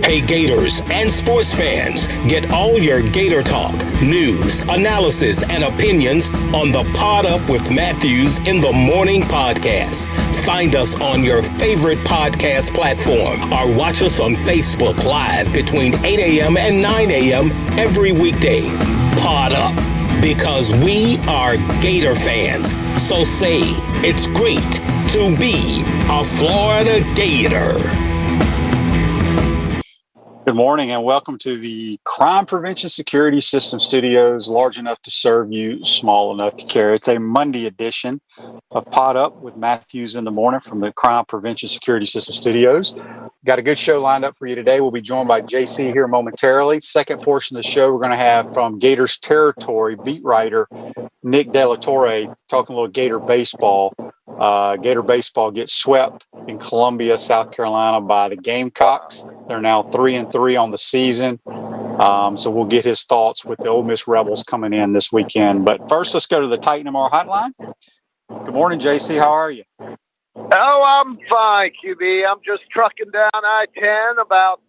Hey Gators and sports fans, get all your Gator talk, news, analysis, and opinions on the Pod Up with Matthews in the Morning podcast. Find us on your favorite podcast platform or watch us on Facebook Live between 8 a.m. and 9 a.m. every weekday. Pod Up, because we are Gator fans. So say, it's great to be a Florida Gator. Good morning and welcome to the Crime Prevention Security System Studios, large enough to serve you, small enough to carry. It's a Monday edition of Pod Up with Matthews in the Morning from the Crime Prevention Security System Studios. Got a good show lined up for you today. We'll be joined by JC here momentarily. Second portion of the show, we're going to have from Gator's Territory beat writer Nick De La Torre talking a little Gator baseball. Gator baseball gets swept in Columbia, South Carolina by the Gamecocks. They're now 3-3 on the season. So we'll get his thoughts with the Ole Miss Rebels coming in this weekend. But first, let's go to the Titan MR hotline. Good morning, JC. How are you? Oh, I'm fine, QB. I'm just trucking down I-10 about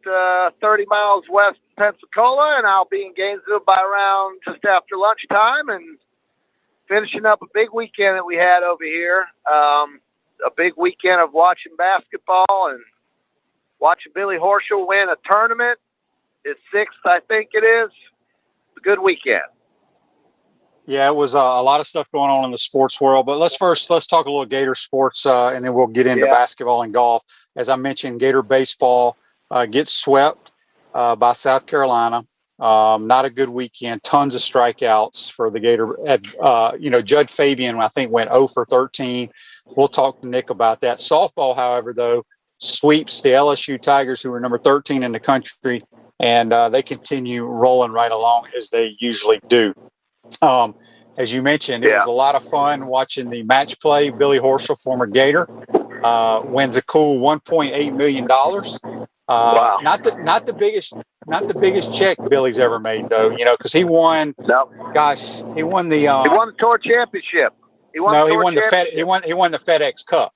30 miles west of Pensacola, and I'll be in Gainesville by around just after lunchtime and finishing up a big weekend that we had over here. A big weekend of watching basketball and watching Billy Horschel win a tournament. His sixth, I think it is. A good weekend. Yeah, it was a lot of stuff going on in the sports world. But let's talk a little Gator sports, and then we'll get into basketball and golf. As I mentioned, Gator baseball gets swept by South Carolina. Not a good weekend. Tons of strikeouts for the Gator. Judd Fabian, I think, went 0 for 13. We'll talk to Nick about that. Softball, however, though, sweeps the LSU Tigers, who are number 13 in the country, and they continue rolling right along as they usually do. As you mentioned, it was a lot of fun watching the match play. Billy Horschel, former Gator, wins a cool $1.8 million. Wow. Not the biggest check Billy's ever made, though, because he won. Nope. Gosh, he won the. He won the Torre championship. He won the FedEx Cup.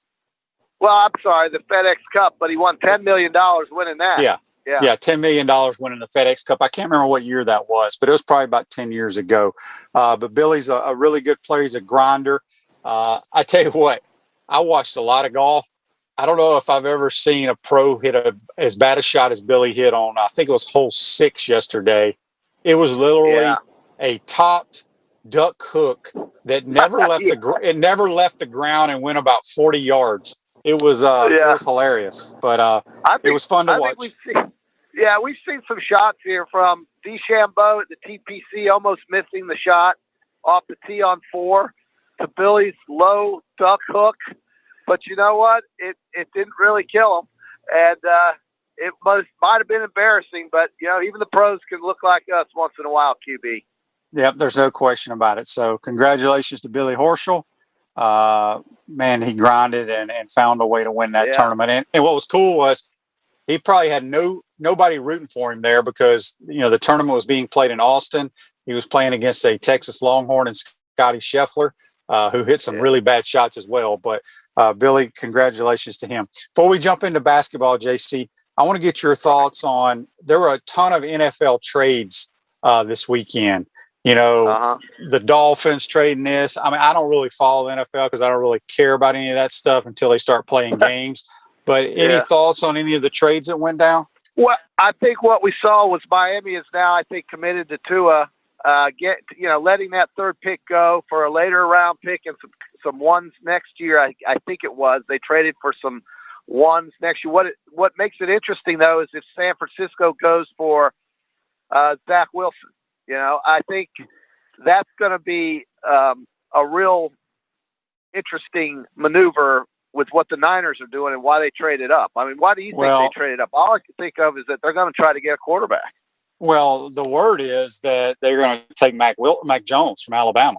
Well, I'm sorry, the FedEx Cup, but he won $10 million winning that. Yeah, $10 million winning the FedEx Cup. I can't remember what year that was, but it was probably about 10 years ago. But Billy's a really good player. He's a grinder. I tell you what, I watched a lot of golf. I don't know if I've ever seen a pro hit as bad a shot as Billy hit on, I think it was hole 6 yesterday. It was literally a topped duck hook that never left the ground and went about 40 yards. It was hilarious, but it was fun to watch. We've seen some shots here from DeChambeau at the TPC almost missing the shot off the tee on 4 to Billy's low duck hook. But you know what? It didn't really kill him. And it might have been embarrassing, but, even the pros can look like us once in a while, QB. Yep, there's no question about it. So congratulations to Billy Horschel. Man, he grinded and found a way to win that tournament. And what was cool was he probably had nobody rooting for him there because, the tournament was being played in Austin. He was playing against a Texas Longhorn and Scotty Scheffler, who hit some really bad shots as well. But Billy, congratulations to him. Before we jump into basketball, JC, I want to get your thoughts on, there were a ton of NFL trades this weekend. The Dolphins trading this. I mean, I don't really follow NFL because I don't really care about any of that stuff until they start playing games. But any thoughts on any of the trades that went down? Well, I think what we saw was Miami is now, I think, committed to Tua, letting that third pick go for a later round pick and some ones next year. I think it was. They traded for some ones next year. What makes it interesting, though, is if San Francisco goes for Zach Wilson. I think that's going to be a real interesting maneuver with what the Niners are doing and why they traded up. I mean, why do you think they traded up? All I can think of is that they're going to try to get a quarterback. Well, the word is that they're going to take Mac Jones from Alabama.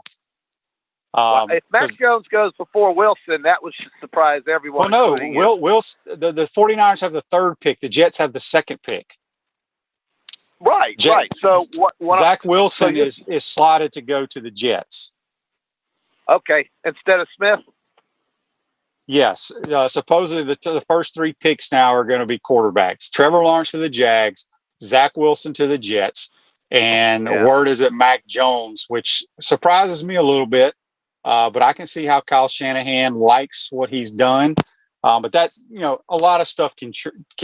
If Mac Jones goes before Wilson, that would surprise everyone. Well, no, Wilson, the 49ers have the third pick. The Jets have the second pick. Right. So Zach Wilson is slotted to go to the Jets. Okay, instead of Smith. Yes. Supposedly the first 3 picks now are going to be quarterbacks. Trevor Lawrence to the Jags, Zach Wilson to the Jets, and word is at Mac Jones, which surprises me a little bit. But I can see how Kyle Shanahan likes what he's done. But that's, a lot of stuff can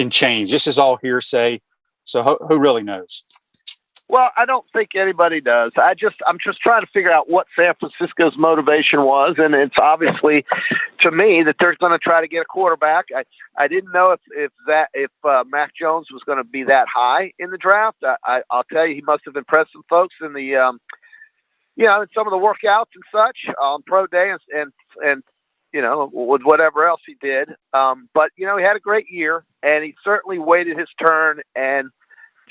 change. This is all hearsay. So who really knows? Well, I don't think anybody does. I'm just trying to figure out what San Francisco's motivation was, and it's obviously to me that they're going to try to get a quarterback. I didn't know if Mac Jones was going to be that high in the draft. I'll tell you, he must have impressed some folks in the in some of the workouts and such on pro day and with whatever else he did. But he had a great year, and he certainly waited his turn and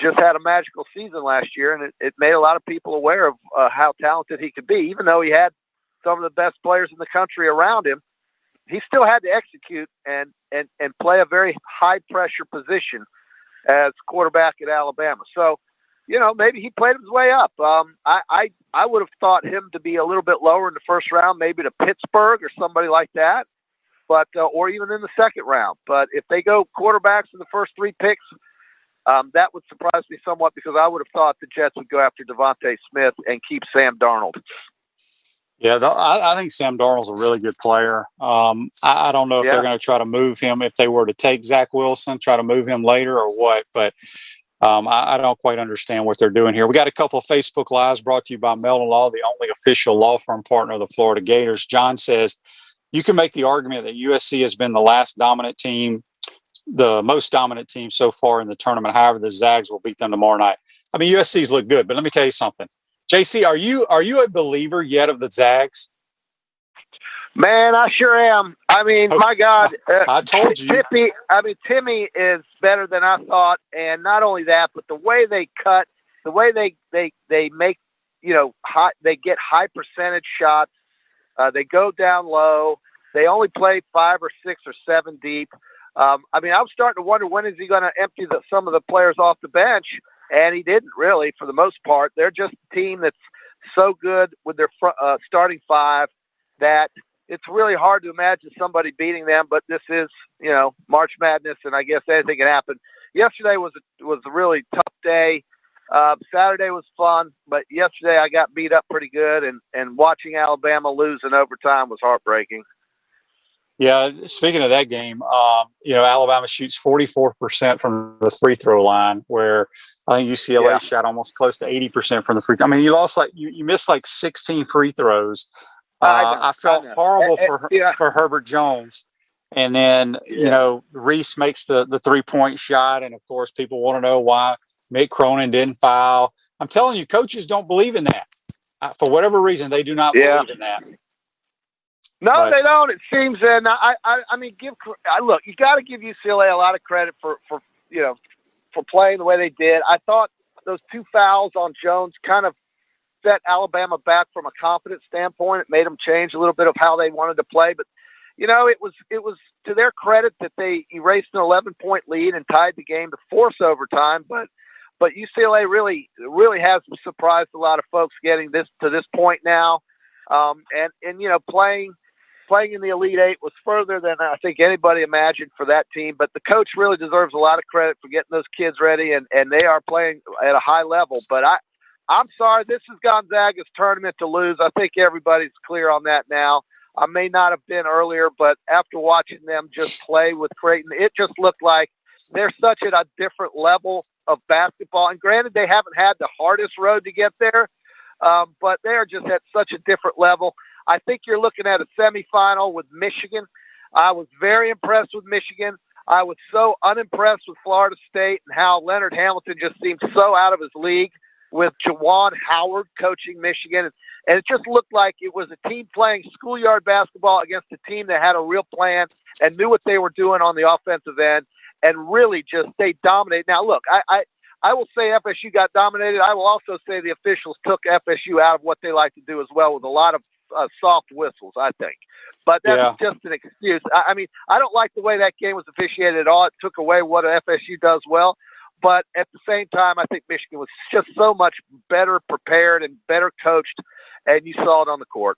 just had a magical season last year, and it made a lot of people aware of how talented he could be. Even though he had some of the best players in the country around him, he still had to execute and play a very high-pressure position as quarterback at Alabama. So, maybe he played his way up. I would have thought him to be a little bit lower in the first round, maybe to Pittsburgh or somebody like that, but or even in the second round. But if they go quarterbacks in the first 3 picks, that would surprise me somewhat, because I would have thought the Jets would go after Devontae Smith and keep Sam Darnold. Yeah, I think Sam Darnold's a really good player. I don't know if they're going to try to move him, if they were to take Zach Wilson, try to move him later or what, but I don't quite understand what they're doing here. We got a couple of Facebook Lives brought to you by Melton Law, the only official law firm partner of the Florida Gators. John says, you can make the argument that USC has been the most dominant team so far in the tournament. However, the Zags will beat them tomorrow night. I mean, USC's look good, but let me tell you something. JC, are you a believer yet of the Zags? Man, I sure am. I mean, my God, I told you. Timmy is better than I thought, and not only that, but the way they cut, the way they make, they get high percentage shots. They go down low. They only play 5 or 6 or 7 deep. I was starting to wonder, when is he going to empty some of the players off the bench? And he didn't really, for the most part. They're just a team that's so good with their starting 5 that it's really hard to imagine somebody beating them. But this is, March Madness, and I guess anything can happen. Yesterday was a really tough day. Saturday was fun, but yesterday I got beat up pretty good, and watching Alabama lose in overtime was heartbreaking. Yeah, speaking of that game, Alabama shoots 44% from the free throw line, where I think UCLA shot almost close to 80% from the free throw. I mean, you lost you missed 16 free throws. I felt horrible for Herbert Jones. And then, Reese makes the 3-point shot. And, of course, people want to know why Mick Cronin didn't foul. I'm telling you, coaches don't believe in that. For whatever reason, they do not believe in that. No, they don't. It seems, and look, you got to give UCLA a lot of credit for playing the way they did. I thought those 2 fouls on Jones kind of set Alabama back from a confidence standpoint. It made them change a little bit of how they wanted to play. But, it was to their credit that they erased an 11-point lead and tied the game to force overtime. But UCLA really, really has surprised a lot of folks getting to this point now. Playing in the Elite Eight was further than I think anybody imagined for that team. But the coach really deserves a lot of credit for getting those kids ready, and they are playing at a high level. But I'm sorry, this is Gonzaga's tournament to lose. I think everybody's clear on that now. I may not have been earlier, but after watching them just play with Creighton, it just looked like they're such at a different level of basketball. And granted, they haven't had the hardest road to get there, but they're just at such a different level. I think you're looking at a semifinal with Michigan. I was very impressed with Michigan. I was so unimpressed with Florida State and how Leonard Hamilton just seemed so out of his league with Juwan Howard coaching Michigan. And it just looked like it was a team playing schoolyard basketball against a team that had a real plan and knew what they were doing on the offensive end, and really just they dominated. Now, look, I will say FSU got dominated. I will also say the officials took FSU out of what they like to do as well, with a lot of soft whistles, I think. But that's just an excuse. I don't like the way that game was officiated at all. It took away what FSU does well. But at the same time, I think Michigan was just so much better prepared and better coached, and you saw it on the court.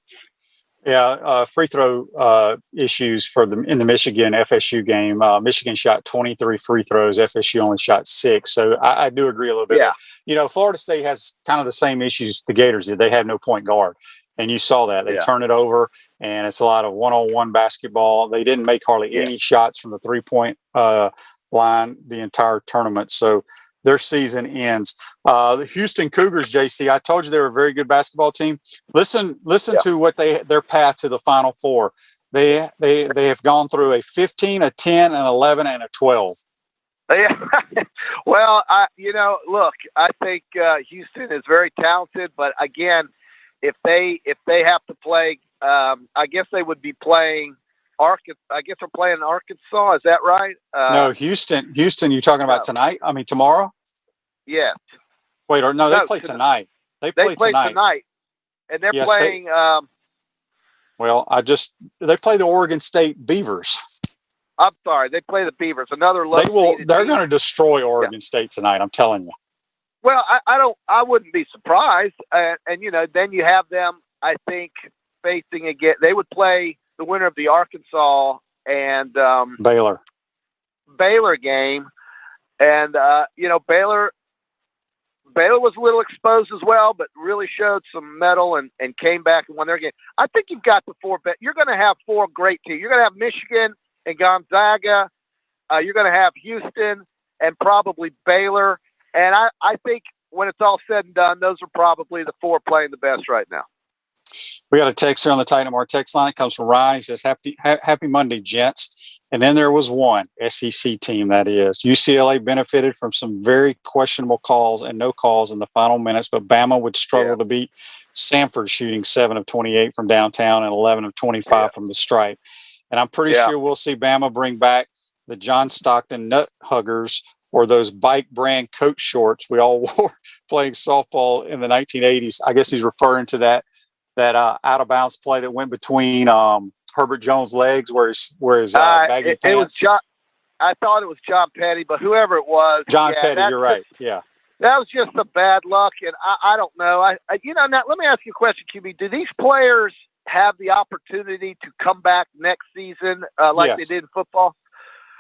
Free throw issues in the Michigan FSU game. Michigan shot 23 free throws. FSU only shot 6. So I do agree a little bit. Yeah. Florida State has kind of the same issues the Gators did. They have no point guard. And you saw that. They turn it over, and it's a lot of one-on-one basketball. They didn't make hardly any shots from the three-point line the entire tournament. So their season ends. The Houston Cougars, JC, I told you they were a very good basketball team. Listen to what their path to the Final Four. They have gone through a 15, a 10, an 11, and a 12. Yeah. Well, look, I think Houston is very talented, but again, if they have to play, I guess they would be playing Arkansas. I guess they're playing Arkansas. Is that right? No, Houston. You're talking about tonight? I mean, tomorrow? Yes. Wait, no, they play tonight. They play tonight. And they're playing. They play the Oregon State Beavers. I'm sorry, they play the Beavers. Another low. They're going to destroy Oregon State tonight. I'm telling you. Well, I wouldn't be surprised. And then you have them, I think, facing again. They would play the winner of the Arkansas and Baylor game. And, Baylor was a little exposed as well, but really showed some mettle and came back and won their game. I think you've got the you're going to have 4 great teams. You're going to have Michigan and Gonzaga. You're going to have Houston and probably Baylor. And I think when it's all said and done, those are probably the 4 playing the best right now. We got a text here on the Titan Mar text line. It comes from Ryan. He says, Happy Monday, gents. And then there was one SEC team, that is. UCLA benefited from some very questionable calls and no calls in the final minutes, but Bama would struggle to beat Samford, shooting 7 of 28 from downtown and 11 of 25 from the stripe. And I'm pretty sure we'll see Bama bring back the John Stockton nut huggers, or those bike brand coach shorts we all wore playing softball in the 1980s. I guess he's referring to that out of bounds play that went between Herbert Jones' legs, where his baggy pants. It was John. I thought it was John Petty, but whoever it was, John Petty. You're right. Yeah, that was just a bad luck, and I don't know. Now let me ask you a question, QB. Do these players have the opportunity to come back next season like they did in football?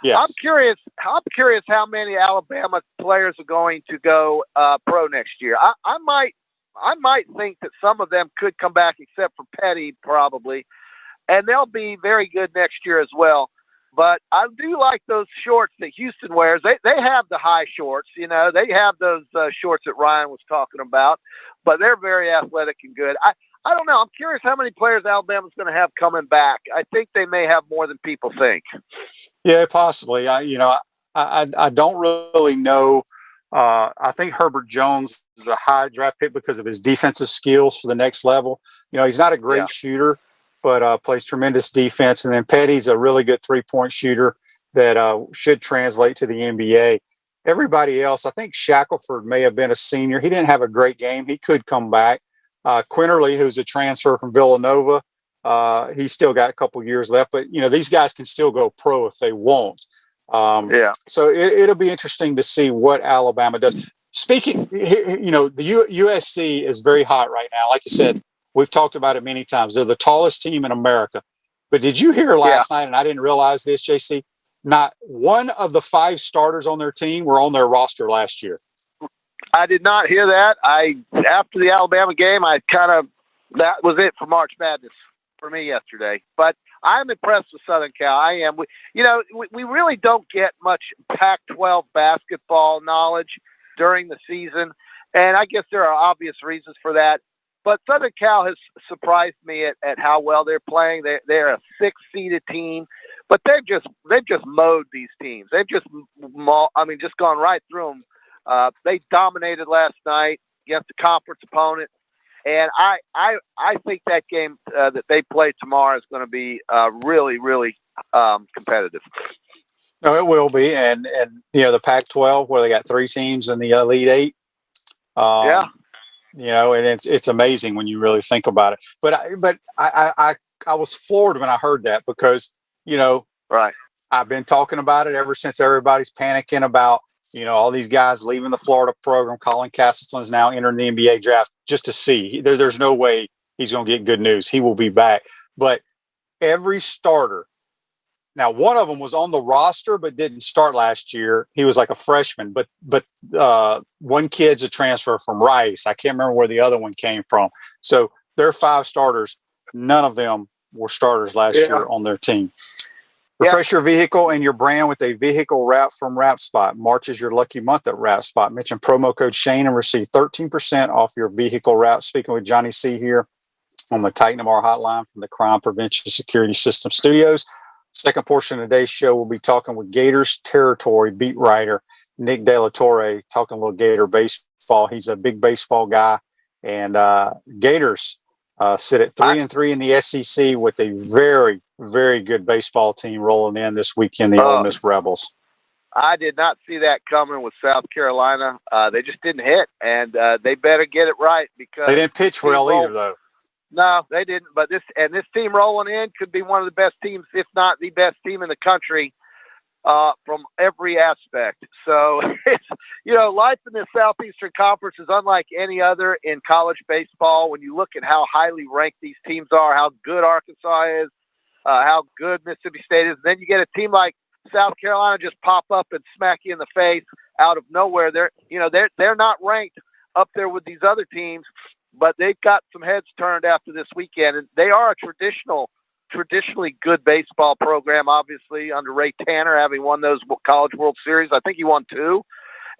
Yes. I'm curious how many Alabama players are going to go pro next year. I might think that some of them could come back, except for Petty probably, and they'll be very good next year as well. But I do like those shorts that Houston wears. They have the high shorts, they have those shorts that Ryan was talking about, but they're very athletic and good. I don't know. I'm curious how many players Alabama's going to have coming back. I think they may have more than people think. Yeah, possibly. I don't really know. I think Herbert Jones is a high draft pick because of his defensive skills for the next level. He's not a great shooter, but plays tremendous defense. And then Petty's a really good 3-point shooter that should translate to the NBA. Everybody else, I think Shackelford may have been a senior. He didn't have a great game. He could come back. Quinterly, who's a transfer from Villanova, he's still got a couple years left. But, these guys can still go pro if they want. So it'll be interesting to see what Alabama does. Speaking, the USC is very hot right now. Like you said, we've talked about it many times. They're the tallest team in America. But did you hear last night, and I didn't realize this, JC, not one of the 5 starters on their team were on their roster last year. I did not hear that. After the Alabama game, that was it for March Madness for me yesterday. But I'm impressed with Southern Cal. I am. We really don't get much Pac-12 basketball knowledge during the season, and I guess there are obvious reasons for that. But Southern Cal has surprised me at how well they're playing. They're a 6-seeded team, but they've just mowed these teams. They've just gone right through them. They dominated last night against a conference opponent, and I think that game that they play tomorrow is going to be really, really competitive. No, it will be, and the Pac-12 where they got 3 teams in the Elite 8. And it's amazing when you really think about it. But I was floored when I heard that because right. I've been talking about it ever since everybody's panicking about. All these guys leaving the Florida program. Colin Castleton's now entering the NBA draft just to see. There's no way he's going to get good news. He will be back. but every starter. Now, one of them was on the roster but didn't start last year. He was like a freshman, but one kid's a transfer from Rice. I can't remember where the other one came from. So their 5 starters, none of them were starters last year on their team. Refresh your vehicle and your brand with a vehicle wrap from Wrap Spot. March is your lucky month at Wrap Spot. Mention promo code Shane and receive 13% off your vehicle wrap. Speaking with Johnny C. here on the Titan MR hotline from the Crime Prevention Security System Studios. Second portion of today's show, we'll be talking with Gators Territory beat writer Nick De La Torre, talking a little Gator baseball. He's a big baseball guy, and Gators sit at 3-3 in the SEC with a very, very good baseball team rolling in this weekend. The Ole Miss Rebels. I did not see that coming with South Carolina. They just didn't hit, and they better get it right because they didn't pitch well either, though. No, they didn't. But this team rolling in could be one of the best teams, if not the best team in the country, from every aspect. So, life in the Southeastern Conference is unlike any other in college baseball. When you look at how highly ranked these teams are, how good Arkansas is, how good Mississippi State is, and then you get a team like South Carolina just pop up and smack you in the face out of nowhere. They're not ranked up there with these other teams. But they've got some heads turned after this weekend, and they are a traditionally good baseball program, obviously, under Ray Tanner, having won those College World Series. I think he won 2,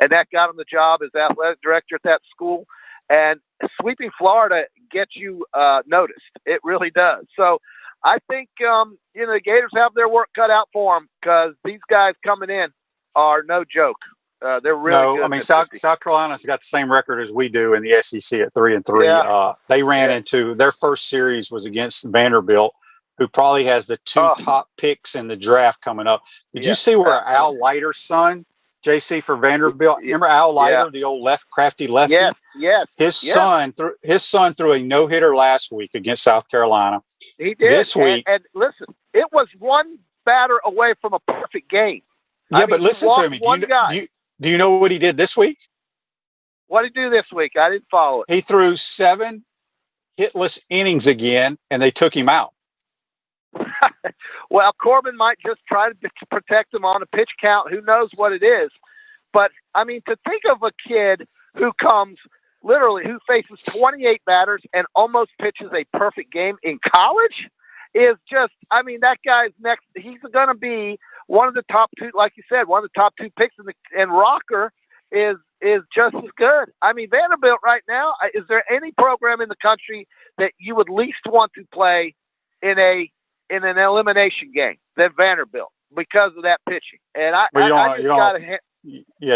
and that got him the job as athletic director at that school. And sweeping Florida gets you noticed. It really does. So I think, the Gators have their work cut out for them because these guys coming in are no joke. They're really good. I mean, South Carolina's got the same record as we do in the SEC at 3-3. Yeah. They ran into their first series was against Vanderbilt, who probably has the 2 top picks in the draft coming up. Did you see where Al Leiter's son, JC for Vanderbilt? Remember Al Leiter, the old crafty lefty? Yes. His son threw a no-hitter last week against South Carolina. He did. This week, and listen, it was one batter away from a perfect game. Yeah, but listen to me. Do you know what he did this week? What did he do this week? I didn't follow it. He threw 7 hitless innings again, and they took him out. Well, Corbin might just try to protect him on a pitch count. Who knows what it is? But, I mean, to think of a kid who who faces 28 batters and almost pitches a perfect game in college is just, that guy's next. He's going to be one of the top 2, like you said, one of the top 2 picks and Rocker is just as good. Vanderbilt right now, is there any program in the country that you would least want to play in an elimination game than Vanderbilt because of that pitching? And you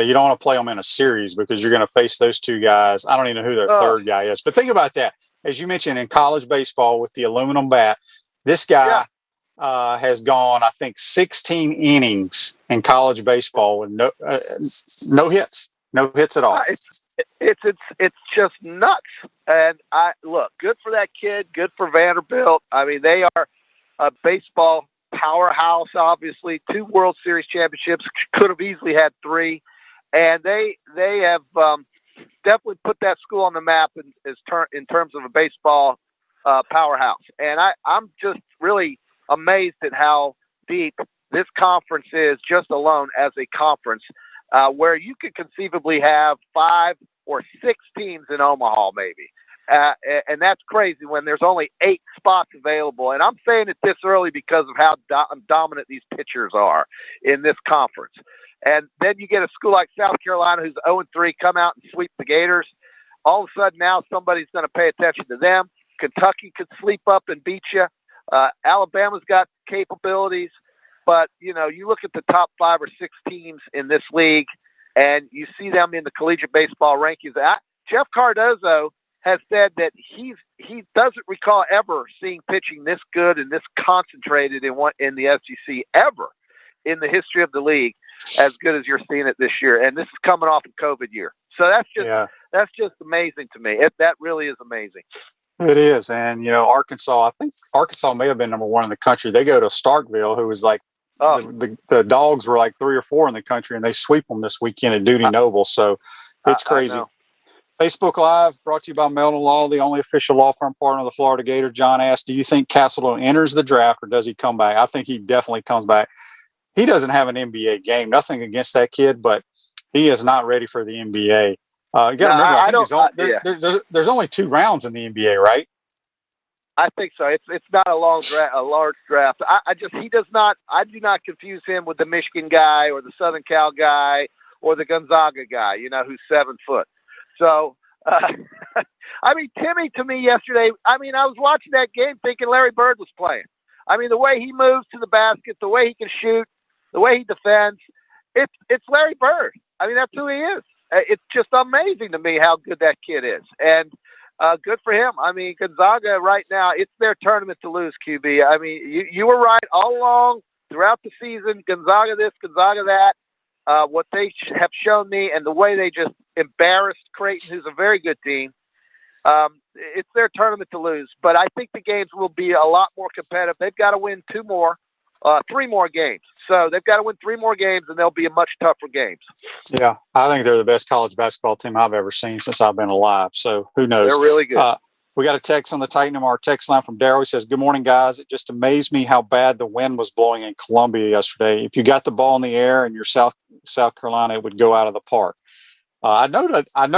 don't want to play them in a series because you're going to face those 2 guys. I don't even know who their third guy is. But think about that. As you mentioned, in college baseball with the aluminum bat, this guy has gone, I think, 16 innings in college baseball with no hits at all. It's just nuts. And good for that kid. Good for Vanderbilt. They are a baseball powerhouse. Obviously, 2 World Series championships, could have easily had 3, and they have definitely put that school on the map in terms of a baseball powerhouse. And I'm just really amazed at how deep this conference is just alone as a conference, where you could conceivably have 5 or 6 teams in Omaha, maybe. And that's crazy when there's only 8 spots available. And I'm saying it this early because of how dominant these pitchers are in this conference. And then you get a school like South Carolina who's 0-3 come out and sweep the Gators. All of a sudden now somebody's going to pay attention to them. Kentucky could sleep up and beat you. Alabama's got capabilities. But, you look at the top 5 or 6 teams in this league, and you see them in the collegiate baseball rankings. Jeff Cardozo has said that he doesn't recall ever seeing pitching this good and this concentrated in the SEC ever in the history of the league as good as you're seeing it this year. And this is coming off a COVID year. So that's just amazing to me. That really is amazing. It is. And, Arkansas, I think Arkansas may have been number 1 in the country. They go to Starkville, who was like, the dogs were like 3 or 4 in the country, and they sweep them this weekend at Duty Noble. So it's crazy. Facebook Live brought to you by Melton Law, the only official law firm partner of the Florida Gator. John asked, do you think Castleton enters the draft or does he come back? I think he definitely comes back. He doesn't have an NBA game. Nothing against that kid, but he is not ready for the NBA. You got to remember, I think there's only 2 rounds in the NBA, right? I think so. It's not a large draft. I do not confuse him with the Michigan guy or the Southern Cal guy or the Gonzaga guy, who's 7 foot. So, I mean, Timmy to me yesterday, I was watching that game thinking Larry Bird was playing. The way he moves to the basket, the way he can shoot, the way he defends, it's Larry Bird. That's who he is. It's just amazing to me how good that kid is. And good for him. Gonzaga right now, it's their tournament to lose, QB. You were right all along throughout the season. Gonzaga this, Gonzaga that. What they have shown me and the way they just embarrassed Creighton, who's a very good team. It's their tournament to lose. But I think the games will be a lot more competitive. They've got to win 3 more games. So they've got to win 3 more games, and they'll be a much tougher games. Yeah, I think they're the best college basketball team I've ever seen since I've been alive. So who knows? They're really good. We got a text on the Titan MR text line from Daryl. He says, good morning, guys. It just amazed me how bad the wind was blowing in Columbia yesterday. If you got the ball in the air and you're South Carolina, it would go out of the park. I know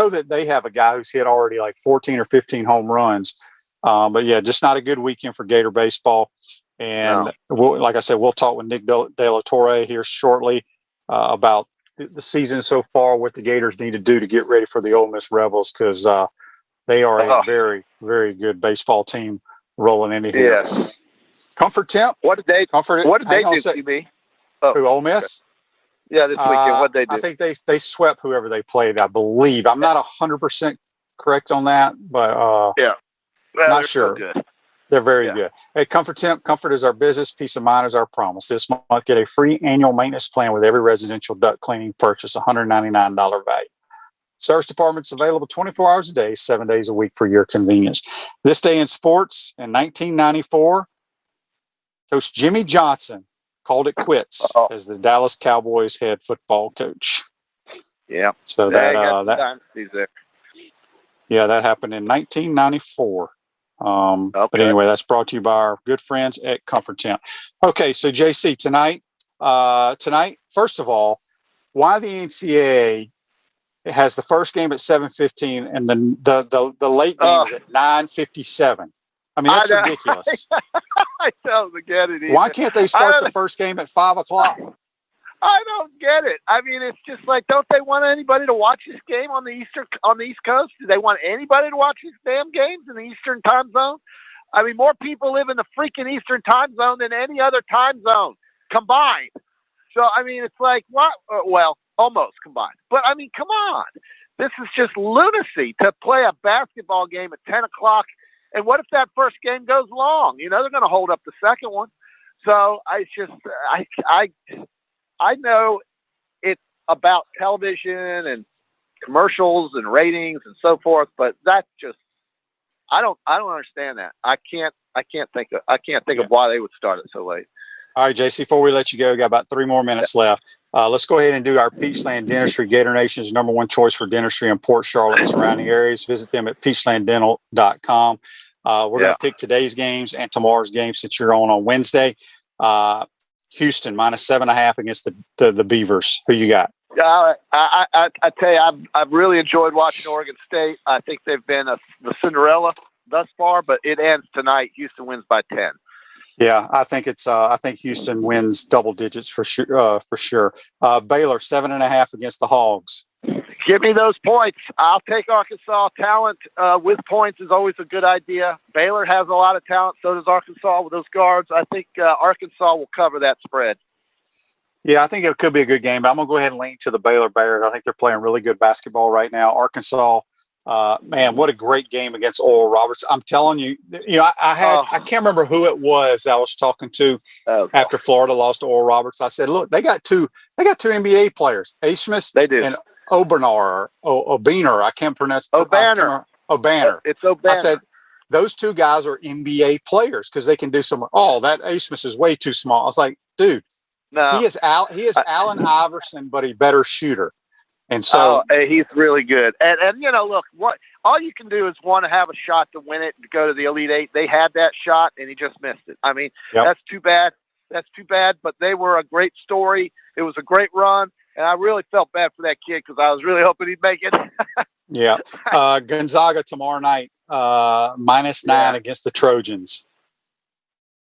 that they have a guy who's hit already like 14 or 15 home runs. But, yeah, just not a good weekend for Gator baseball. And like I said, we'll talk with Nick De La Torre here shortly about the season so far, what the Gators need to do to get ready for the Ole Miss Rebels, because they are a very, very good baseball team rolling into here. Yes. Comfort Temp. What did they do to me? Who, Ole Miss? Okay. Yeah, this weekend. What did they do? I think they swept whoever they played, I believe. I'm not 100% correct on that, but yeah. Well, not sure. So good. They're very good. Hey, Comfort Temp, comfort is our business. Peace of mind is our promise. This month, get a free annual maintenance plan with every residential duct cleaning purchase, $199 value. Service departments available 24 hours a day, 7 days a week for your convenience. This day in sports, in 1994, Coach Jimmy Johnson called it quits as the Dallas Cowboys head football coach. Yeah. So that happened in 1994. But anyway, that's brought to you by our good friends at Comfort Temp. Okay, so JC, tonight, first of all, why the NCAA has the first game at 7:15 and the late games at 9:57? That's ridiculous. I don't get it either. Why can't they start the first game at 5 o'clock? I don't get it. It's just like, don't they want anybody to watch this game on the East Coast? Do they want anybody to watch these damn games in the Eastern time zone? More people live in the freaking Eastern time zone than any other time zone combined. So, it's like, what? Well, almost combined. But, come on. This is just lunacy to play a basketball game at 10 o'clock. And what if that first game goes long? They're going to hold up the second one. So, I know it's about television and commercials and ratings and so forth, but that's just, I don't understand that. I can't think of why they would start it so late. All right, JC, before we let you go, we got about 3 more minutes left. Let's go ahead and do our Peachland Dentistry, Gator Nation's #1 choice for dentistry in Port Charlotte and surrounding areas. Visit them at peachlanddental.com. We're going to pick today's games and tomorrow's games since you're on Wednesday. Houston -7.5 against the Beavers. Who you got? I tell you, I've really enjoyed watching Oregon State. I think they've been the Cinderella thus far, but it ends tonight. Houston wins by 10. Yeah, I think I think Houston wins double digits for sure. Baylor 7.5 against the Hogs. Give me those points. I'll take Arkansas. Talent with points is always a good idea. Baylor has a lot of talent. So does Arkansas with those guards. I think Arkansas will cover that spread. Yeah, I think it could be a good game, but I'm going to go ahead and lean to the Baylor Bears. I think they're playing really good basketball right now. Arkansas, man, what a great game against Oral Roberts. I'm telling you, I can't remember who it was I was talking to after Florida lost to Oral Roberts. I said, look, they got two NBA players, Asmus and Obenar. I can't pronounce Obanner. It's Obanner. I said, those two guys are NBA players because they can do some. Oh, that Asmus is way too small. I was like, dude, he is Allen Iverson, but a better shooter. And so he's really good. And look, all you can do is want to have a shot to win it, to go to the Elite Eight. They had that shot, and he just missed it. I mean, That's too bad. That's too bad, but they were a great story. It was a great run, and I really felt bad for that kid because I was really hoping he'd make it. Yeah. Gonzaga tomorrow night, -9 against the Trojans.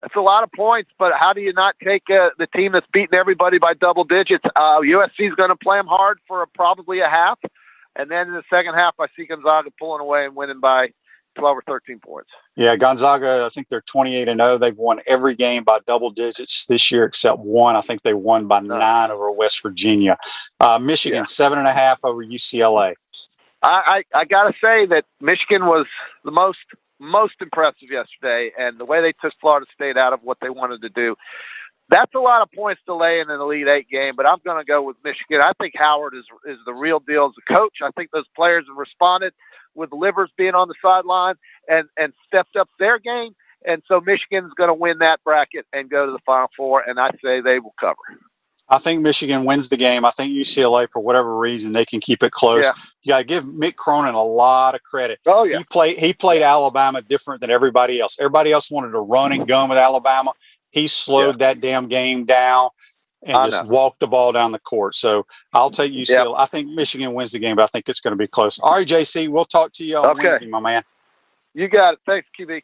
That's a lot of points, but how do you not take the team that's beating everybody by double digits? USC is going to play them hard for probably a half, and then in the second half, I see Gonzaga pulling away and winning by 12 or 13 points. Yeah, Gonzaga, I think they're 28-0. They've won every game by double digits this year except one. I think they won by 9 over West Virginia. Michigan, 7.5 over UCLA. I got to say that Michigan was the most impressive yesterday, and the way they took Florida State out of what they wanted to do. That's a lot of points to lay in an Elite Eight game, but I'm going to go with Michigan. I think Howard is the real deal as a coach. I think those players have responded with Livers being on the sideline and stepped up their game, and so Michigan's going to win that bracket and go to the Final Four, and I say they will cover. I think Michigan wins the game. I think UCLA, for whatever reason, they can keep it close. Yeah. You got to give Mick Cronin a lot of credit. Oh, yeah. He played Alabama different than everybody else. Everybody else wanted to run and gun with Alabama. He slowed that damn game down and just walked the ball down the court. So I'll take UCLA. Yep. I think Michigan wins the game, but I think it's going to be close. All right, JC, we'll talk to you on Wednesday, my man. You got it. Thanks, QB.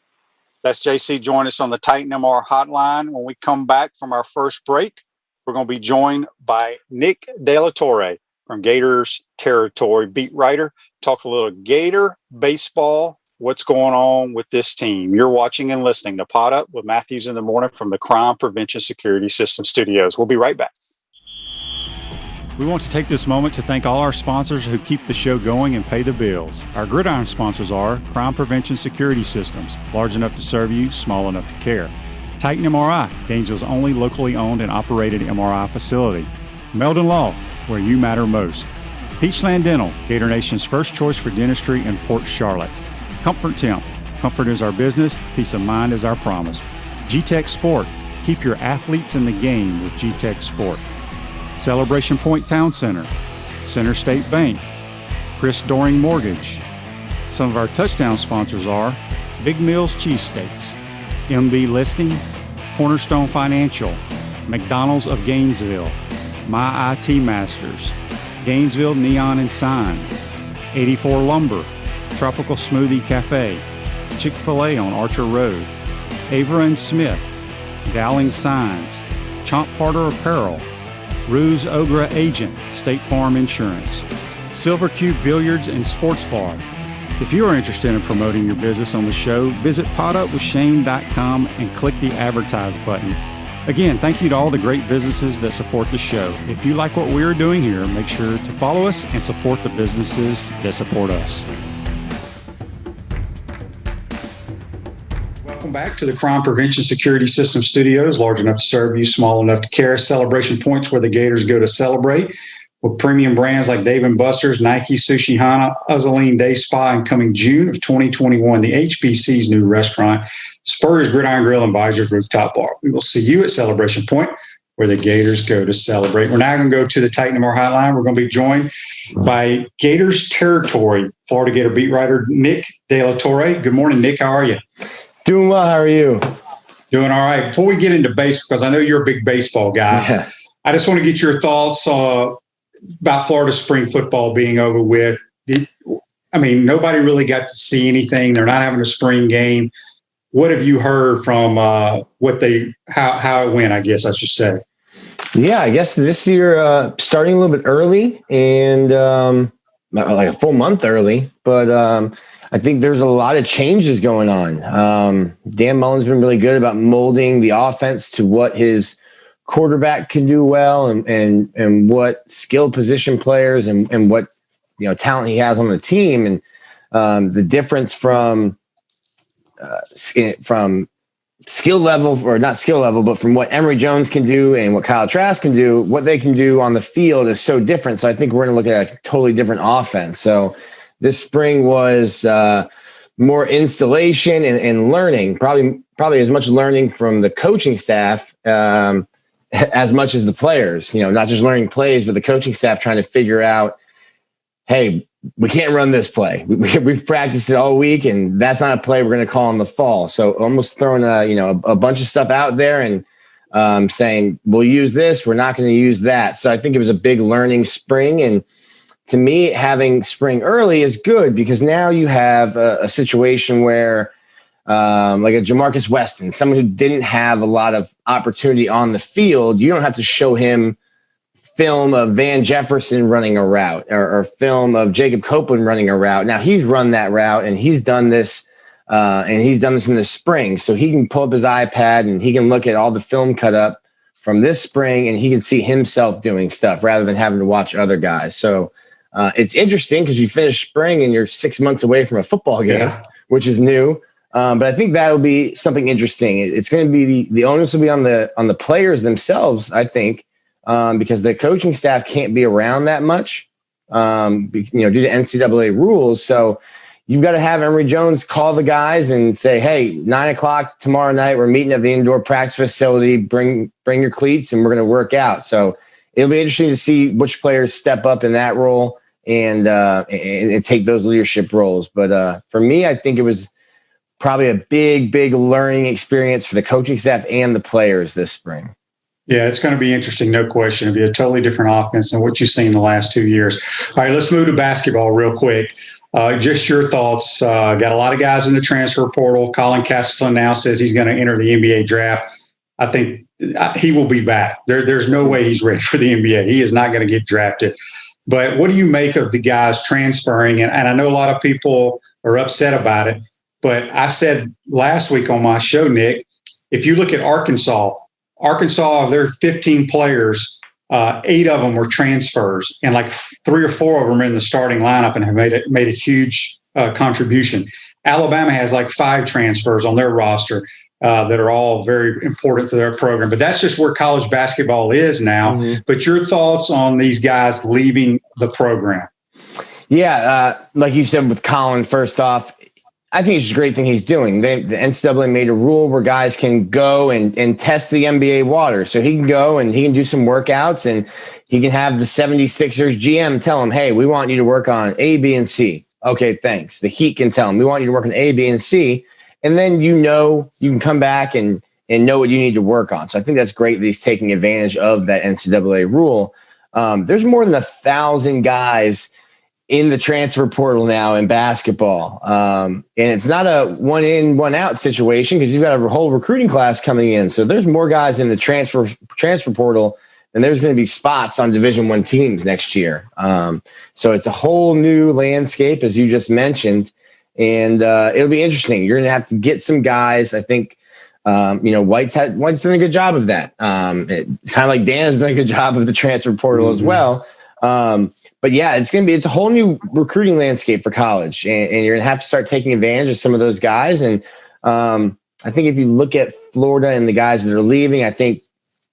That's JC. Join us on the Titan MR hotline. When we come back from our first break, we're going to be joined by Nick De La Torre from Gators Territory, beat writer. Talk a little Gator baseball, what's going on with this team. You're watching and listening to Pod Up with Matthews in the Morning from the Crime Prevention Security System Studios. We'll be right back. We want to take this moment to thank all our sponsors who keep the show going and pay the bills. Our gridiron sponsors are Crime Prevention Security Systems, large enough to serve you, small enough to care. Titan MRI, Gainesville's only locally owned and operated MRI facility. Meldon Law, where you matter most. Peachland Dental, Gator Nation's first choice for dentistry in Port Charlotte. Comfort Temp, comfort is our business, peace of mind is our promise. G-Tech Sport, keep your athletes in the game with G-Tech Sport. Celebration Point Town Center, Center State Bank, Chris Doring Mortgage. Some of our touchdown sponsors are Big Mills Cheesesteaks, MB Listing, Cornerstone Financial, McDonald's of Gainesville, My IT Masters, Gainesville Neon and Signs, 84 Lumber, Tropical Smoothie Cafe, Chick-fil-A on Archer Road, Avra and Smith, Dowling Signs, Chomp Harder Apparel, Ruse Ogra Agent, State Farm Insurance, Silver Cube Billiards and Sports Bar. If you are interested in promoting your business on the show, visit podupwithshane.com and click the advertise button. Again, thank you to all the great businesses that support the show. If you like what we are doing here, make sure to follow us and support the businesses that support us. Welcome back to the Crime Prevention Security System Studios, large enough to serve you, small enough to care. Celebration Points, where the Gators go to celebrate, with premium brands like Dave & Buster's, Nike, Sushi Hana, Uzzaline Day Spa, and coming June of 2021, the HBC's new restaurant, Spurs Gridiron Grill and Visors Rooftop Bar. We will see you at Celebration Point, where the Gators go to celebrate. We're now going to go to the Titan MR hotline. We're going to be joined by Gators Territory, Florida Gator beat writer Nick De La Torre. Good morning, Nick. How are you? Doing well. How are you? Doing all right. Before we get into baseball, because I know you're a big baseball guy, I just want to get your thoughts about Florida spring football being over with. Nobody really got to see anything. They're not having a spring game. What have you heard from how it went, I guess I should say? Yeah, I guess this year starting a little bit early and like a full month early, but I think there's a lot of changes going on. Dan Mullen's been really good about molding the offense to what his quarterback can do well and what skilled position players and what talent he has on the team. And the difference from skill level, or not skill level, but from what Emory Jones can do and what Kyle Trask can do, what they can do on the field is so different. So I think we're going to look at a totally different offense. So this spring was more installation and learning, probably as much learning from the coaching staff as much as the players, not just learning plays, but the coaching staff trying to figure out, hey, we can't run this play. We've practiced it all week, and that's not a play we're going to call in the fall. So almost throwing a bunch of stuff out there and saying, we'll use this, we're not going to use that. So I think it was a big learning spring. And to me, having spring early is good because now you have a situation where like a Jamarcus Weston, someone who didn't have a lot of opportunity on the field, you don't have to show him film of Van Jefferson running a route or film of Jacob Copeland running a route. Now he's run that route and he's done this in the spring. So he can pull up his iPad and he can look at all the film cut up from this spring and he can see himself doing stuff rather than having to watch other guys. So it's interesting because you finish spring and you're 6 months away from a football game, which is new. But I think that'll be something interesting. It's going to be the onus will be on the players themselves, I think, because the coaching staff can't be around that much, due to NCAA rules. So you've got to have Emory Jones call the guys and say, hey, 9:00 tomorrow night, we're meeting at the indoor practice facility. Bring your cleats and we're going to work out. So it'll be interesting to see which players step up in that role and take those leadership roles. But for me, I think it was probably a big, big learning experience for the coaching staff and the players this spring. Yeah, it's going to be interesting, no question. It'll be a totally different offense than what you've seen the last 2 years. All right, let's move to basketball real quick. Just your thoughts. Got a lot of guys in the transfer portal. Colin Castleton now says he's going to enter the NBA draft. I think he will be back. There's no way he's ready for the NBA. He is not going to get drafted. But what do you make of the guys transferring? And I know a lot of people are upset about it. But I said last week on my show, Nick, if you look at Arkansas, there are 15 players, 8 of them were transfers, and like 3 or 4 of them are in the starting lineup and have made a huge contribution. Alabama has like 5 transfers on their roster that are all very important to their program. But that's just where college basketball is now. Mm-hmm. But your thoughts on these guys leaving the program? Yeah, like you said with Colin, first off, I think it's a great thing he's doing. The NCAA made a rule where guys can go and test the NBA water. So he can go and he can do some workouts and he can have the 76ers GM tell him, hey, we want you to work on A, B, and C. Okay, thanks. The Heat can tell him, we want you to work on A, B, and C. And then you can come back and know what you need to work on. So I think that's great that he's taking advantage of that NCAA rule. There's more than 1,000 guys in the transfer portal now in basketball. And it's not a one in, one out situation because you've got a whole recruiting class coming in. So there's more guys in the transfer portal than there's going to be spots on Division I teams next year. So it's a whole new landscape, as you just mentioned. And it'll be interesting. You're going to have to get some guys. I think, White's done a good job of that. Kind of like Dan has done a good job of the transfer portal as well. But yeah, it's a whole new recruiting landscape for college, and you're gonna have to start taking advantage of some of those guys. And I think if you look at Florida and the guys that are leaving, I think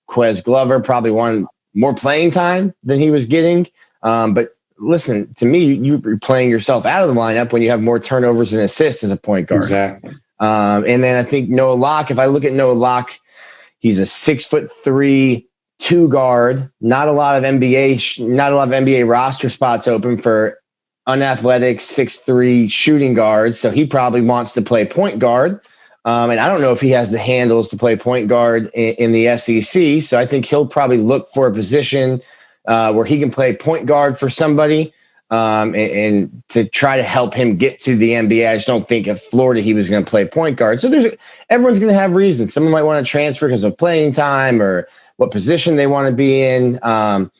Quez Glover probably wanted more playing time than he was getting. But listen, to me, you're playing yourself out of the lineup when you have more turnovers and assists as a point guard. Exactly. And then I think Noah Locke. If I look at Noah Locke, he's a 6'3" 2 guard, not a lot of NBA roster spots open for unathletic 6'3" shooting guards. So he probably wants to play point guard. And I don't know if he has the handles to play point guard in the SEC. So I think he'll probably look for a position where he can play point guard for somebody and to try to help him get to the NBA. I just don't think at Florida he was going to play point guard. So everyone's going to have reasons. Someone might want to transfer because of playing time or what position they want to be in. I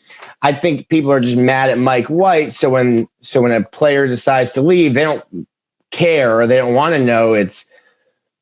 think people are just mad at Mike White. So when a player decides to leave, they don't care or they don't want to know it's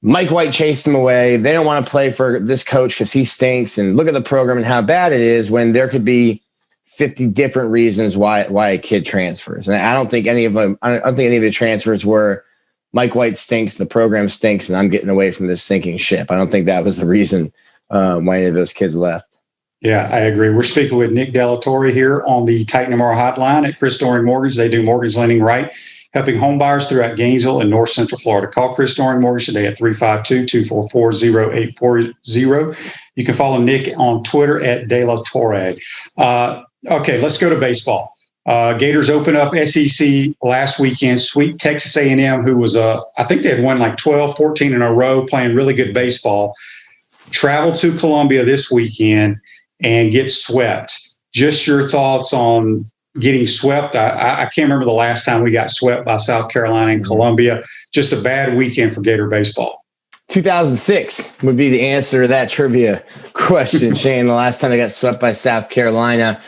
Mike White chased him away. They don't want to play for this coach because he stinks and look at the program and how bad it is when there could be 50 different reasons why a kid transfers. And I don't think any of the transfers were Mike White stinks, the program stinks, and I'm getting away from this sinking ship. I don't think that was the reason why any of those kids left. Yeah, I agree. We're speaking with Nick Delatorre here on the Titan Tomorrow hotline at Chris Doring Mortgage. They do mortgage lending right, helping home buyers throughout Gainesville and North Central Florida. Call Chris Doring Mortgage today at 352-244-0840. You can follow Nick on Twitter at Delatorre. Okay, let's go to baseball. Gators open up SEC last weekend, sweep Texas A&M, who was, I think they had won like 12, 14 in a row, playing really good baseball. Travel to Columbia this weekend and get swept. Just your thoughts on getting swept. I can't remember the last time we got swept by South Carolina and Columbia. Just a bad weekend for Gator baseball. 2006 would be the answer to that trivia question, Shane, the last time they got swept by South Carolina.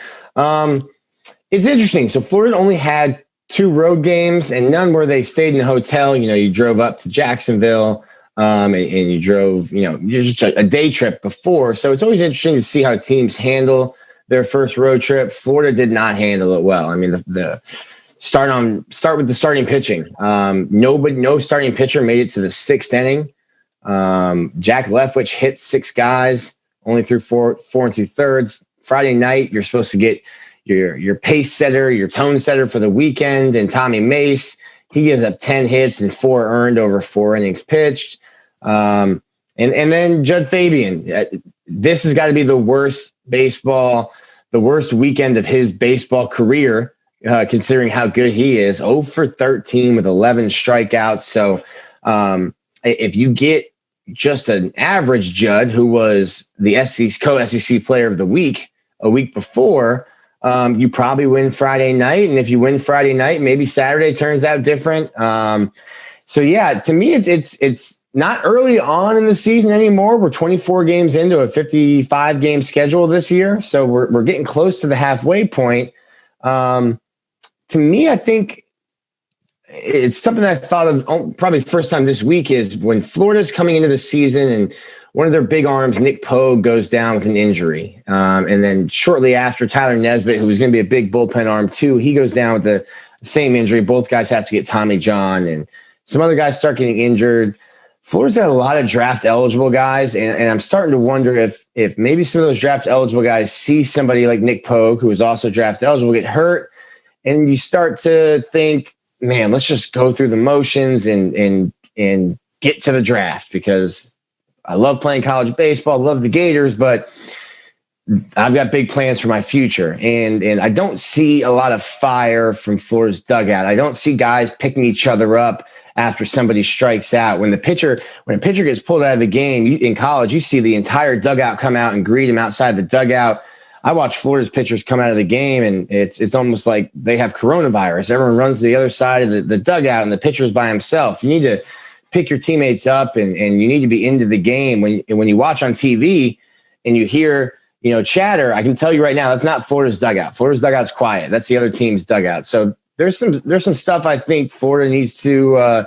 It's interesting. So Florida only had 2 road games and none where they stayed in a hotel. You drove up to Jacksonville and you drove, just a day trip before. So it's always interesting to see how teams handle their first road trip. Florida did not handle it well. I mean, the start with the starting pitching. No starting pitcher made it to the 6th inning. Jack Leftwich hit 6 guys, only threw 4 2/3. Friday night, you're supposed to get your pace setter, your tone setter for the weekend, and Tommy Mace, he gives up 10 hits and 4 earned over 4 innings pitched. And then Judd Fabian, this has got to be the worst weekend of his baseball career, considering how good he is. 0 for 13 with 11 strikeouts. So if you get just an average Judd, who was the co-SEC player of the week a week before, you probably win Friday night. And if you win Friday night, maybe Saturday turns out different. So yeah, to me, it's not early on in the season anymore. We're 24 games into a 55 game schedule this year. So we're getting close to the halfway point. To me, I think it's something I thought of probably the first time this week is when Florida's coming into the season and one of their big arms, Nick Pogue, goes down with an injury. And then shortly after, Tyler Nesbitt, who was going to be a big bullpen arm too, he goes down with the same injury. Both guys have to get Tommy John, and some other guys start getting injured. Florida's got a lot of draft eligible guys, and I'm starting to wonder if maybe some of those draft eligible guys see somebody like Nick Pogue, who is also draft eligible, get hurt, and you start to think, man, let's just go through the motions and get to the draft, because I love playing college baseball, love the Gators, but I've got big plans for my future. And I don't see a lot of fire from Florida's dugout. I don't see guys picking each other up after somebody strikes out. When a pitcher gets pulled out of the game, in college, you see the entire dugout come out and greet him outside the dugout. I watch Florida's pitchers come out of the game, and it's almost like they have coronavirus. Everyone runs to the other side of the dugout, and the pitcher's by himself. You need to pick your teammates up, and you need to be into the game. When you watch on TV and you hear chatter, I can tell you right now, that's not Florida's dugout. Florida's dugout's quiet. That's the other team's dugout. So there's some stuff I think Florida needs to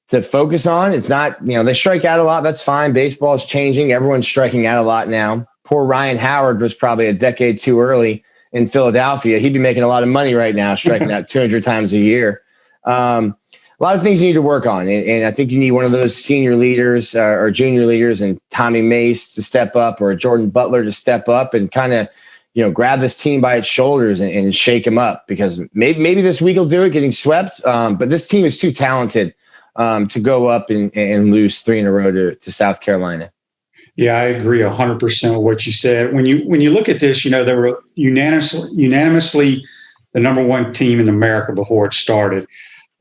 focus on. It's not, they strike out a lot. That's fine. Baseball is changing. Everyone's striking out a lot now. Poor Ryan Howard was probably a decade too early in Philadelphia. He'd be making a lot of money right now, striking out 200 times a year. A lot of things you need to work on. And I think you need one of those senior leaders or junior leaders, and Tommy Mace to step up, or Jordan Butler to step up and kind of, grab this team by its shoulders and shake them up, because maybe this week will do it, getting swept. But this team is too talented to go up and lose 3 in a row to South Carolina. Yeah, I agree 100% with what you said. When you look at this, they were unanimously the number 1 team in America before it started.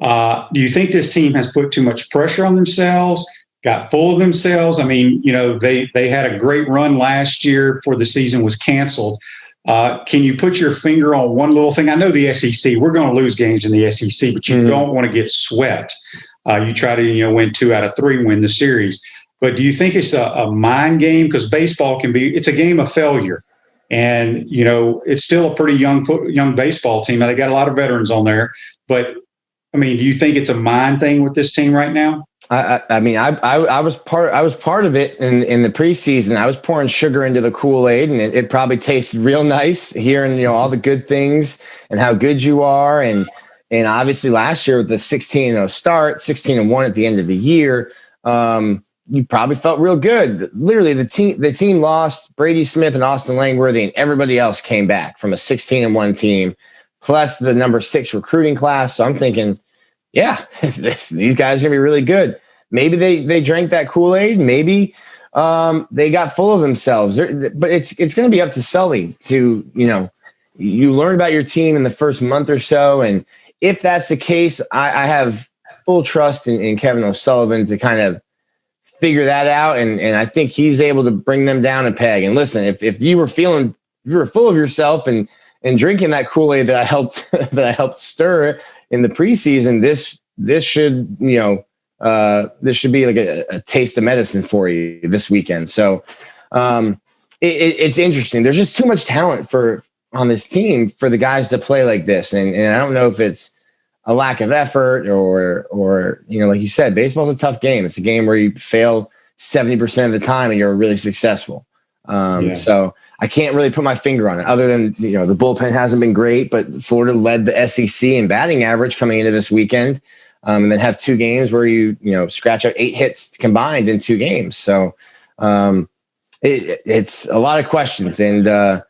Do you think this team has put too much pressure on themselves, got full of themselves? I mean, they had a great run last year before the season was canceled. Can you put your finger on one little thing? I know the SEC, we're going to lose games in the SEC, but you don't want to get swept. You try to, win 2 out of 3, win the series. But do you think it's a mind game? Because baseball it's a game of failure. And, it's still a pretty young baseball team. Now, they got a lot of veterans on there. But, I mean, do you think it's a mind thing with this team right now? I mean, I was part of it in the preseason. I was pouring sugar into the Kool-Aid, and it probably tasted real nice, hearing all the good things and how good you are. And obviously last year with the 16-0 start, 16-1 at the end of the year, you probably felt real good. Literally, the team lost Brady Smith and Austin Langworthy, and everybody else came back from a 16-1 team, plus the number 6 recruiting class. So I'm thinking, yeah, these guys are going to be really good. Maybe they drank that Kool-Aid. Maybe they got full of themselves. But it's going to be up to Sully to, you learn about your team in the first month or so. And if that's the case, I have full trust in Kevin O'Sullivan to kind of figure that out. And I think he's able to bring them down a peg. And listen, if you were full of yourself and drinking that Kool-Aid that I helped stir in the preseason, this should, this should be like a taste of medicine for you this weekend. So it's interesting. There's just too much talent on this team for the guys to play like this. And I don't know if it's a lack of effort or, like you said, baseball's a tough game. It's a game where you fail 70% of the time and you're really successful. So I can't really put my finger on it other than, the bullpen hasn't been great, but Florida led the SEC in batting average coming into this weekend. And then have 2 games where you scratch out 8 hits combined in 2 games. So it's a lot of questions, and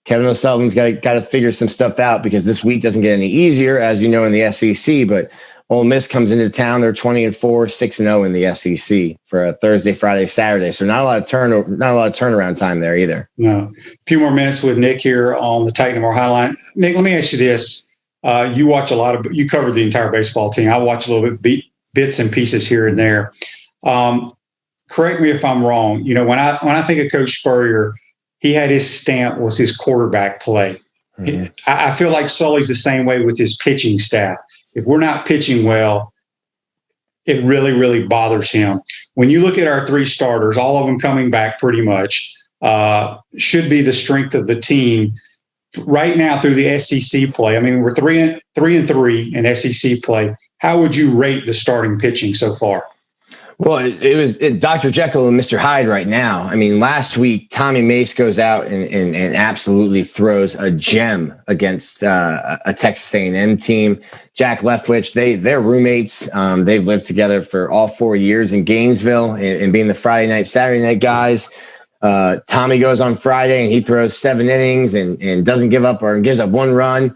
Kevin O'Sullivan's got to figure some stuff out because this week doesn't get any easier, as you know, in the SEC. But Ole Miss comes into town; they're 20-4, 6-0 in the SEC for a Thursday, Friday, Saturday. So not a lot of turnaround time there either. No, a few more minutes with Nick here on the Titan More Hotline. Nick, let me ask you this: you watch you cover the entire baseball team. I watch a little bit bits and pieces here and there. Correct me if I'm wrong. When I think of Coach Spurrier, he had his stamp was his quarterback play. Mm-hmm. I feel like Sully's the same way with his pitching staff. If we're not pitching well, it really, really bothers him. When you look at our 3 starters, all of them coming back pretty much, should be the strength of the team right now through the SEC play. I mean, we're 3-3 in SEC play. How would you rate the starting pitching so far? Well, it was Dr. Jekyll and Mr. Hyde right now. I mean, last week, Tommy Mace goes out and absolutely throws a gem against a Texas A&M team. Jack Leftwich, they're roommates. They've lived together for all 4 years in Gainesville and being the Friday night, Saturday night guys. Tommy goes on Friday and he throws 7 innings and doesn't give up or gives up 1 run.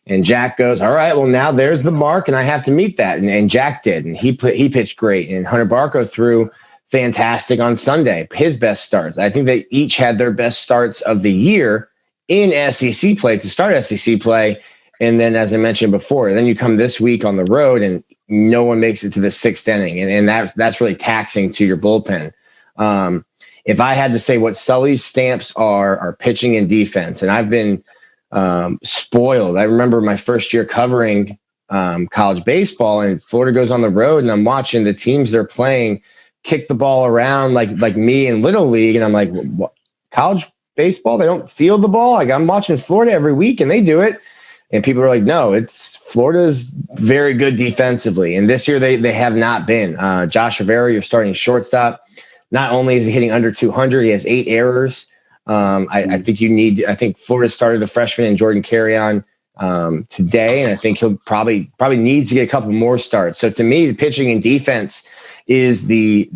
And Jack goes, all right, well, now there's the mark, and I have to meet that. And Jack did, and he pitched great. And Hunter Barco threw fantastic on Sunday, his best starts. I think they each had their best starts of the year in SEC play to start SEC play. And then, as I mentioned before, then you come this week on the road, and no one makes it to the 6th inning. And that's really taxing to your bullpen. If I had to say what Sully's stamps are pitching and defense, and I've been spoiled. I remember my first year covering college baseball, and Florida goes on the road, and I'm watching the teams they're playing kick the ball around like me in Little League, and I'm like, what? College baseball? They don't field the ball? Like, I'm watching Florida every week, and they do it. And people are like, no, it's Florida's very good defensively, and this year they have not been. Josh Rivera, your starting shortstop, not only is he hitting under 200, he has 8 errors. I think Florida started the freshman in Jordan Carrion today, and I think he'll probably needs to get a couple more starts. So to me, the pitching and defense is the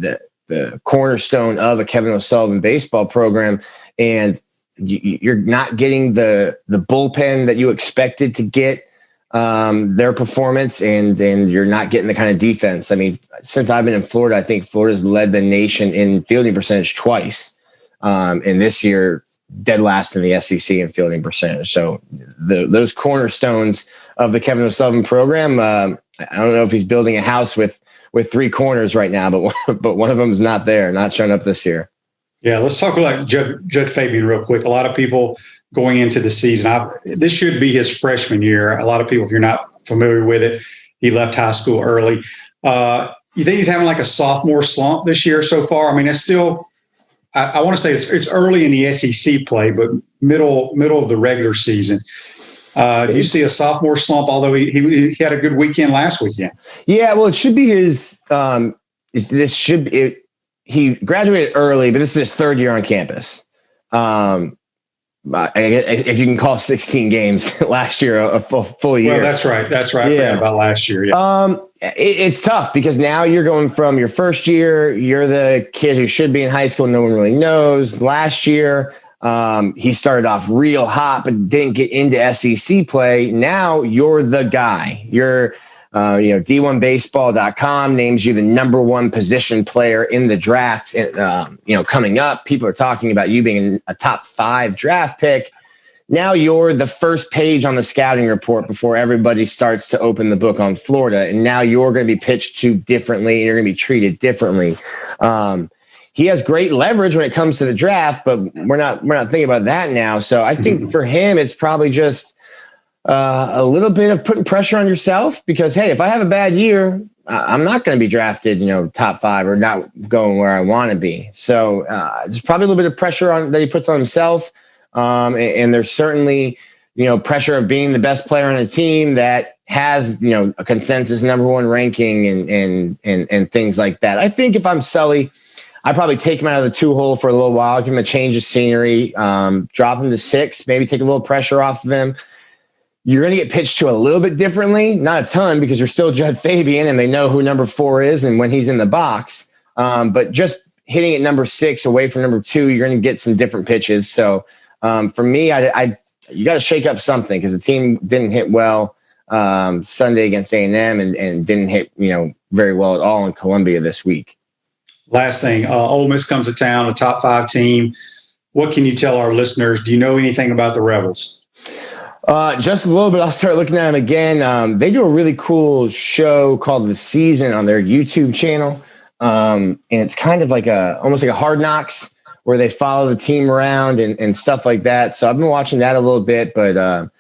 cornerstone of a Kevin O'Sullivan baseball program, and you're not getting the bullpen that you expected to get their performance, and you're not getting the kind of defense. I mean, since I've been in Florida, I think Florida's led the nation in fielding percentage twice. And this year, dead last in the SEC in fielding percentage. So those cornerstones of the Kevin O'Sullivan program, I don't know if he's building a house with 3 corners right now, but one of them is not there, not showing up this year. Yeah, let's talk about Judd Fabian real quick. A lot of people going into the season, this should be his freshman year. A lot of people, if you're not familiar with it, he left high school early. You think he's having like a sophomore slump this year so far? I mean, it's still – I want to say it's early in the SEC play, but middle of the regular season. Do you see a sophomore slump, although he had a good weekend last weekend? Yeah, well, it should be his he graduated early, but this is his 3rd year on campus. If you can call 16 games last year a full year. Well, that's right. Yeah. I forgot about last year. Yeah. It's tough because now you're going from your first year, you're the kid who should be in high school. No one really knows. Last year, he started off real hot, but didn't get into SEC play. Now you're the guy. You're, D1baseball.com names you the number 1 position player in the draft. Coming up, people are talking about you being a top 5 draft pick. now you're the first page on the scouting report before everybody starts to open the book on Florida. And now you're going to be pitched to differently and you're going to be treated differently. He has great leverage when it comes to the draft, but we're not thinking about that now. So I think for him, it's probably just a little bit of putting pressure on yourself because, hey, if I have a bad year, I'm not going to be drafted, top 5 or not going where I want to be. So there's probably a little bit of pressure that he puts on himself. And there's certainly, pressure of being the best player on a team that has, a consensus #1 ranking and things like that. I think if I'm Sully, I'd probably take him out of the 2-hole for a little while, give him a change of scenery, drop him to 6, maybe take a little pressure off of him. You're going to get pitched to a little bit differently, not a ton because you're still Judd Fabian and they know who number 4 is and when he's in the box. But just hitting at number 6 away from number 2, you're going to get some different pitches. So for me, you got to shake up something because the team didn't hit well Sunday against A&M and didn't hit very well at all in Columbia this week. Last thing, Ole Miss comes to town, a top 5 team. What can you tell our listeners? Do you know anything about the Rebels? Just a little bit. I'll start looking at them again. They do a really cool show called The Season on their YouTube channel. And it's kind of like almost like a Hard Knocks where they follow the team around and stuff like that. So I've been watching that a little bit, but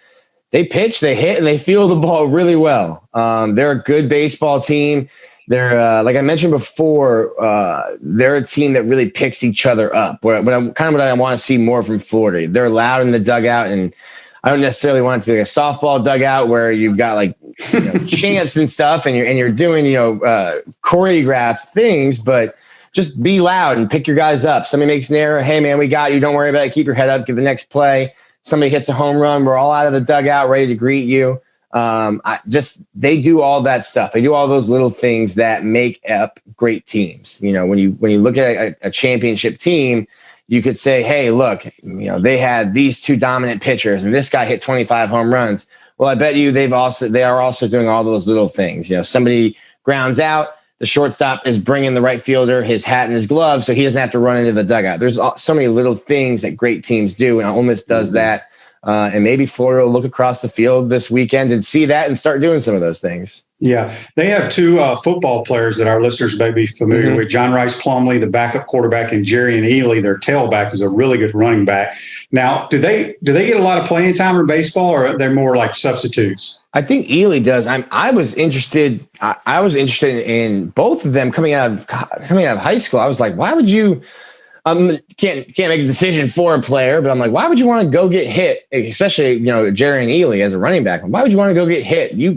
they pitch, they hit, and they feel the ball really well. They're a good baseball team. They're like I mentioned before, they're a team that really picks each other up. What I want to see more from Florida. They're loud in the dugout, and I don't necessarily want it to be like a softball dugout where you've got like chants and stuff, and you're doing choreographed things, but just be loud and pick your guys up. Somebody makes an error, hey man, we got you. Don't worry about it. Keep your head up. Give the next play. Somebody hits a home run. We're all out of the dugout, ready to greet you. They do all that stuff. They do all those little things that make up great teams. When you look at a championship team, you could say, hey, look, they had these 2 dominant pitchers and this guy hit 25 home runs. Well, I bet you they are also doing all those little things. Somebody grounds out, the shortstop is bringing the right fielder his hat and his glove so he doesn't have to run into the dugout. There's so many little things that great teams do, and Ole Miss does that. And maybe Florida will look across the field this weekend and see that and start doing some of those things. Yeah, they have 2 football players that our listeners may be familiar with. John Rice Plumlee, the backup quarterback, and Jerry and Ely, their tailback, is a really good running back. Now, do they get a lot of playing time in baseball, or are they more like substitutes? I think Ely does. I was interested in both of them coming out of high school. I was like, why would you? Can't make a decision for a player, but I'm like, why would you want to go get hit, especially Jerry and Ely as a running back? Why would you want to go get hit? You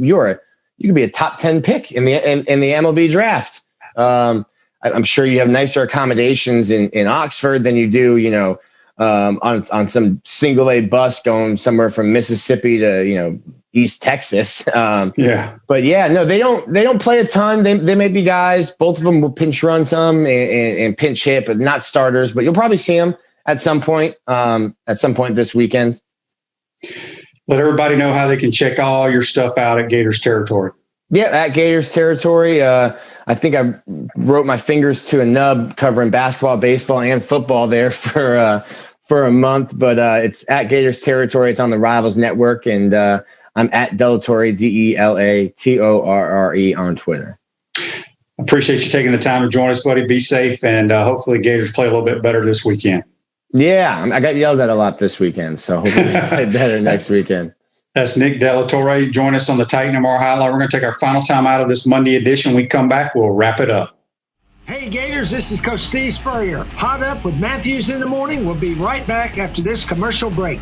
could be a top 10 pick in the MLB draft. I'm sure you have nicer accommodations in Oxford than you do, on some single A bus going somewhere from Mississippi to East Texas. But no, they don't play a ton. They may be guys. Both of them will pinch run some and pinch hit, but not starters. But you'll probably see them at some point this weekend. Let everybody know how they can check all your stuff out at Gators Territory. Yeah, at Gators Territory. I think I wrote my fingers to a nub covering basketball, baseball, and football there for a month. But it's at Gators Territory. It's on the Rivals Network, and I'm at Delatorre, DELATORRE on Twitter. Appreciate you taking the time to join us, buddy. Be safe, and hopefully Gators play a little bit better this weekend. Yeah, I got yelled at a lot this weekend, so hopefully we play better next weekend. That's Nick Delatorre. Join us on the Titan MR Highlight. We're going to take our final time out of this Monday edition. When we come back, we'll wrap it up. Hey, Gators, this is Coach Steve Spurrier. Hot Up with Matthews in the Morning. We'll be right back after this commercial break.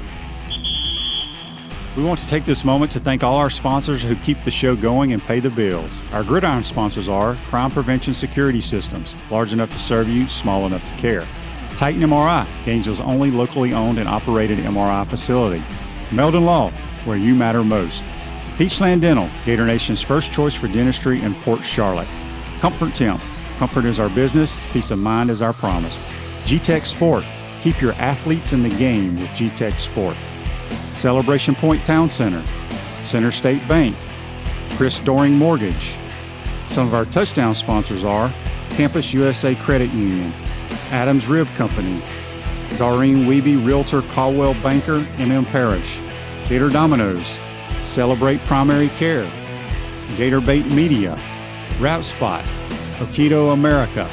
We want to take this moment to thank all our sponsors who keep the show going and pay the bills. Our gridiron sponsors are Crime Prevention Security Systems, large enough to serve you, small enough to care. Titan MRI, Gainesville's only locally owned and operated MRI facility. Meldon Law, where you matter most. Peachland Dental, Gator Nation's first choice for dentistry in Port Charlotte. Comfort Temp, comfort is our business, peace of mind is our promise. G-Tech Sport, keep your athletes in the game with G-Tech Sport. Celebration Point Town Center, Center State Bank, Chris Doring Mortgage. Some of our touchdown sponsors are Campus USA Credit Union, Adams Rib Company, Doreen Wiebe, Realtor, Caldwell Banker, MM Parish. Gator Dominoes, Celebrate Primary Care. Gator Bait Media, Route Spot, Okido America,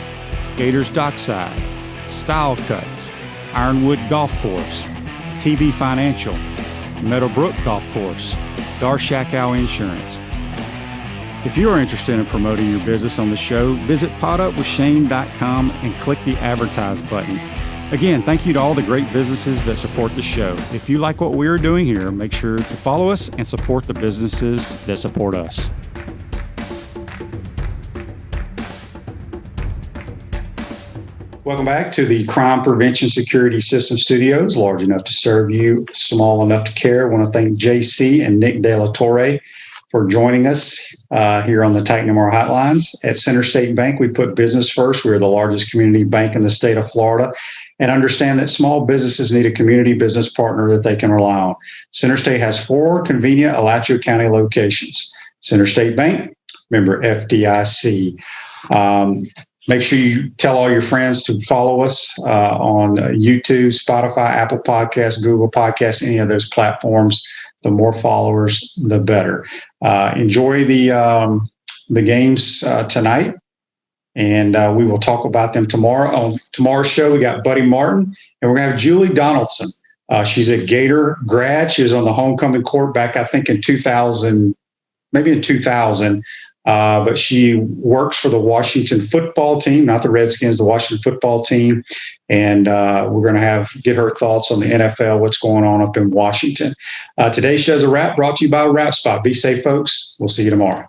Gators Dockside, Style Cuts, Ironwood Golf Course, TB Financial, Meadowbrook Golf Course, Darshakow Insurance. If you are interested in promoting your business on the show, visit podupwithshane.com and click the Advertise button. Again, thank you to all the great businesses that support the show. If you like what we are doing here, make sure to follow us and support the businesses that support us. Welcome back to the Crime Prevention Security System Studios, large enough to serve you, small enough to care. I want to thank JC and Nick De La Torre for joining us here on the Titan MR Hotlines. At Center State Bank, we put business first. We're the largest community bank in the state of Florida and understand that small businesses need a community business partner that they can rely on. Center State has 4 convenient Alachua County locations. Center State Bank, member FDIC. Make sure you tell all your friends to follow us on YouTube, Spotify, Apple Podcasts, Google Podcasts, any of those platforms. The more followers, the better. Enjoy the games tonight, and we will talk about them tomorrow. On tomorrow's show, we got Buddy Martin, and we're going to have Julie Donaldson. She's a Gator grad. She was on the homecoming court back, I think, in 2000, maybe in 2000. But she works for the Washington football team, not the Redskins, the Washington football team. And we're going to get her thoughts on the NFL, what's going on up in Washington. Today's show's a wrap, brought to you by Route Spot. Be safe, folks. We'll see you tomorrow.